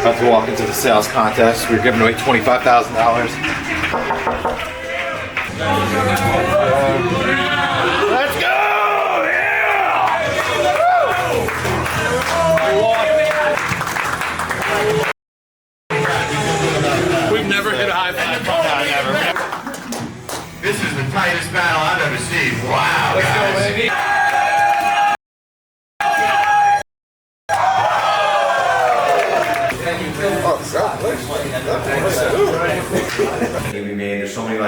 About to walk into the sales contest. We're giving away $25,000. Let's go! Yeah! We've never hit a high five. No, never. This is the tightest battle I've ever seen. Wow, Let's guys. go, baby. We made. There's so many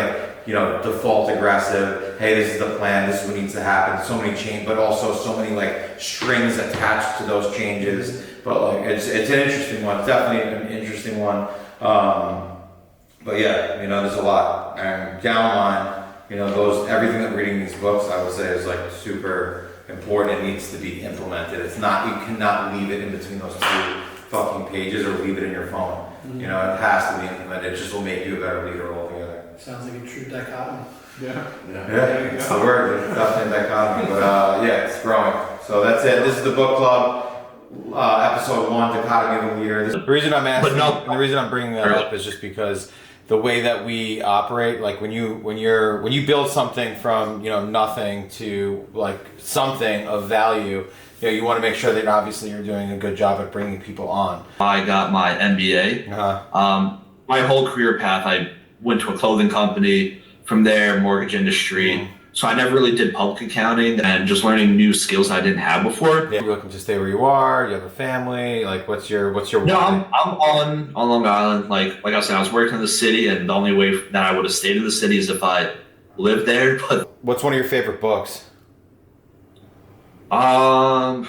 default aggressive. Hey, this is the plan. This is what needs to happen. So many change, but also so many strings attached to those changes. But it's an interesting one. Definitely an interesting one. But yeah, there's a lot. And down the line, everything that we're reading in these books, I would say, is super important. It needs to be implemented. It's not. You cannot leave it in between those two fucking pages or leave it in your phone. It has to be implemented. It just will make you a better leader altogether. Sounds like a true dichotomy. Yeah, it's the word. It's definitely a dichotomy, but yeah, it's growing. So that's it. This is the book club, episode 1, dichotomy of the leader. The reason I'm asking, and the reason I'm bringing that up is just because the way that we operate, when you build something from nothing to something of value. You want to make sure that obviously you're doing a good job at bringing people on. I got my MBA. My whole career path, I went to a clothing company, from there mortgage industry. So I never really did public accounting and just learning new skills I didn't have before. Yeah, you're looking to stay where you are. You have a family. What's your? No, I'm on Long Island. Like I said, I was working in the city, and the only way that I would have stayed in the city is if I lived there. But what's one of your favorite books? Atomic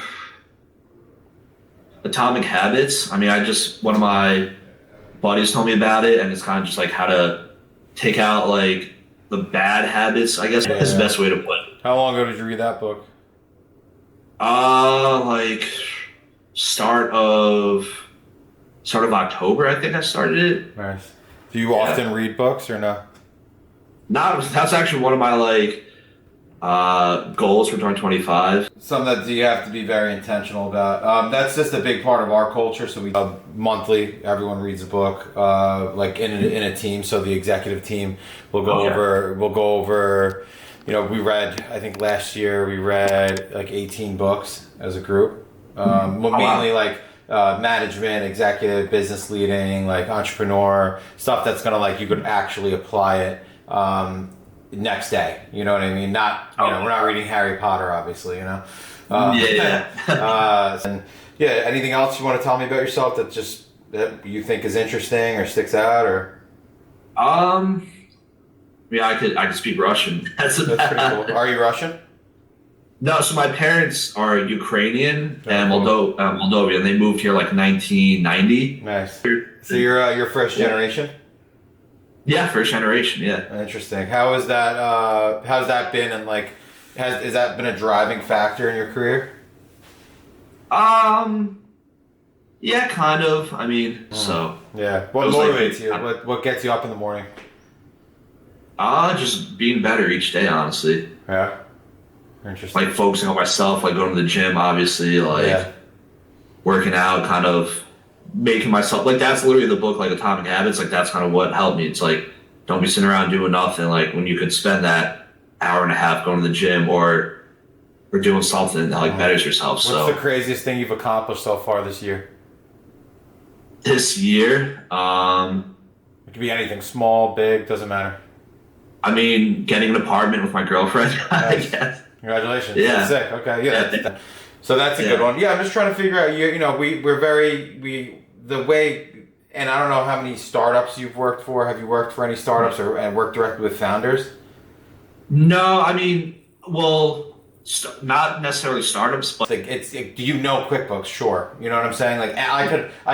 Habits. I mean, one of my buddies told me about it, and it's kind of just how to take out the bad habits, I guess is the best way to put it. How long ago did you read that book? Start of October, I think I started it. Nice. Do you often read books or no? No, that's actually one of my goals for 2025. Something that you have to be very intentional about. That's just a big part of our culture. So we monthly, everyone reads a book, in a team. So the executive team will go over. We'll go over. We read. I think last year we read 18 books as a group. Mainly management, executive, business leading, entrepreneur stuff that's gonna you could actually apply it. Next day, you know what I mean? Not, we're not reading Harry Potter, obviously, Yeah. And anything else you want to tell me about yourself that you think is interesting or sticks out, or? Yeah, I could speak Russian. That's pretty cool. Are you Russian? No, so my parents are Ukrainian and Moldovan. They moved here 1990. Nice. So you're first generation? Yeah, first generation. Yeah. Interesting. How's that been, and has that been a driving factor in your career? Yeah, kind of. I mean, so. Yeah. What motivates you? What gets you up in the morning? Just being better each day, honestly. Yeah. Interesting. Focusing on myself, going to the gym, obviously, working out, kind of making myself that's literally the book, Atomic Habits. That's kind of what helped me. It's don't be sitting around doing nothing. When you could spend that hour and a half going to the gym or doing something that betters yourself. What's the craziest thing you've accomplished so far this year? This year, it could be anything, small, big, doesn't matter. I mean, getting an apartment with my girlfriend. I guess. Congratulations. Yeah. That's sick. Okay. Yeah. So that's a good one. Yeah, I'm just trying to figure out. The way, and I don't know how many startups you've worked for. Have you worked for any startups and worked directly with founders? No, I mean, not necessarily startups, but do you know QuickBooks? Sure. You know what I'm saying? I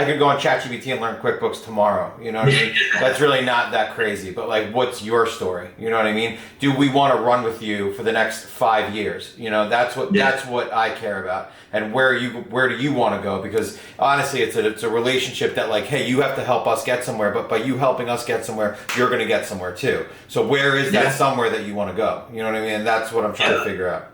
could go on ChatGPT and learn QuickBooks tomorrow. You know what I mean? That's really not that crazy. But what's your story? You know what I mean? Do we want to run with you for the next 5 years? That's what I care about. And where do you want to go? Because honestly, it's a relationship that hey, you have to help us get somewhere, but by you helping us get somewhere, you're going to get somewhere too. So where is that somewhere that you want to go? You know what I mean? And that's what I'm trying to figure out.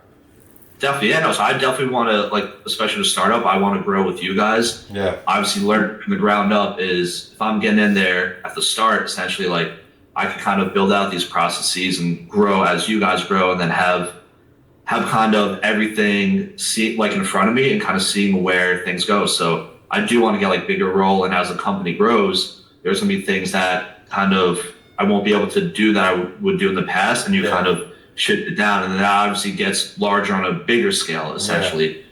Definitely, yeah. No, so I definitely want to, like, especially to startup, I want to grow with you guys. Yeah. Obviously, learn from the ground up is if I'm getting in there at the start, essentially, like I can kind of build out these processes and grow as you guys grow, and then have kind of everything see like in front of me and kind of seeing where things go. So I do want to get like bigger role, and as the company grows, there's gonna be things that kind of I won't be able to do that I would do in the past, and you kind of shift it down, and then that obviously gets larger on a bigger scale, essentially.